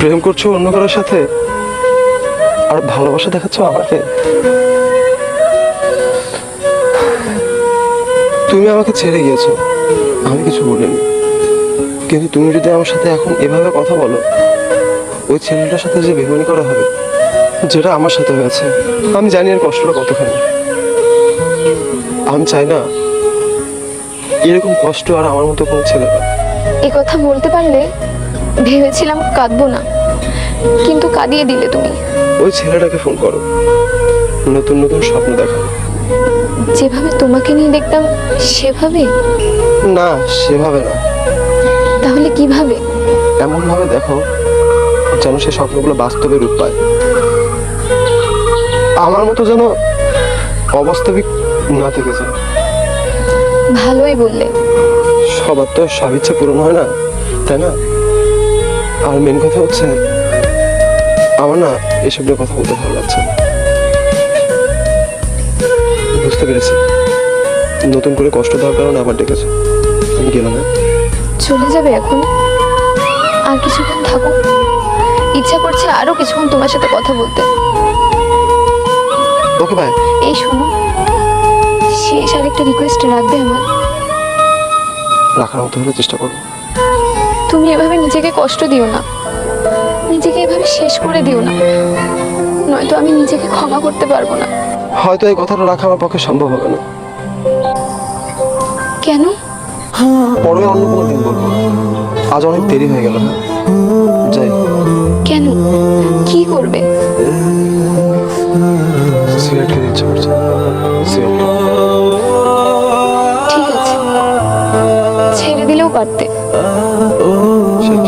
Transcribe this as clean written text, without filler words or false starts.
প্রেম করছো অন্য কারোর সাথে আর ভালোবাসা দেখাচ্ছ আমাকে। তুমি আমাকে ছেড়ে গিয়েছো, আমি কিছু বলিনি, কিন্তু তুমি যদি আমার সাথে এখন এভাবে কথা বলো, ওই ছেলেটার সাথে যে বেমানি করা হবে যেটা আমার সাথে হয়েছে, আমি জানি এর কষ্টটা কতখানি। আমি চাই না এরকম কষ্ট আর আমার মতো কোনো ছেলে পায়। এই কথা বলতে পারলে ভেবেছিলাম কাঁদবো না, কিন্তু কাঁদিয়ে দিলে তুমি। ওই ছেলেটাকে ফোন করো, নতুন নতুন স্বপ্ন দেখাও। যেভাবে তোমাকে নিয়ে দেখতাম সেভাবে? না, সেভাবে না, তাহলে কিভাবে? এমন ভাবে দেখো যেন সে স্বপ্নগুলো বাস্তবে রূপ পায়। আমার মতো যেন অবাস্তবিক না থেকে যায়। ভালোই বললে। সবার তো সব ইচ্ছা পূরণ হয় না, তাই না? আর মেন কথা হচ্ছে আমার না এসব নিয়ে কথা বলতে ভালো লাগছে। বুঝতে পেরেছি নতুন করে কষ্ট দেওয়ার কারণে আবার ডেকেছো। আমি গেলাম না। চলে যাবে এখন? আর কিছুক্ষণ থাকো, ইচ্ছা করছে আরো কিছুক্ষণ তোমার সাথে কথা বলতে। Okay bye. এই শোনো, শেষ আরেকটা রিকোয়েস্ট রাখবে আমার? রাখার মতো হলে চেষ্টা করবো। তুমি এভাবে নিজেকে কষ্ট দিও না, নিজেকে এভাবে শেষ করে দিও না, নয়তো আমি নিজেকে ক্ষমা করতে পারবো না। হয়তো এই কথাটা রাখা আমার পক্ষে সম্ভব হবে না। কেন? পরে অন্য কোনো দিন বলবো, আজ অনেক দেরি হয়ে গেল। হ্যাঁ যাই। কেন? কি করবে? সিগারেট খেতে ইচ্ছে করছে। সিগারেট ঠিক আছে, ছেড়ে দিলেও পারতে। শেষ।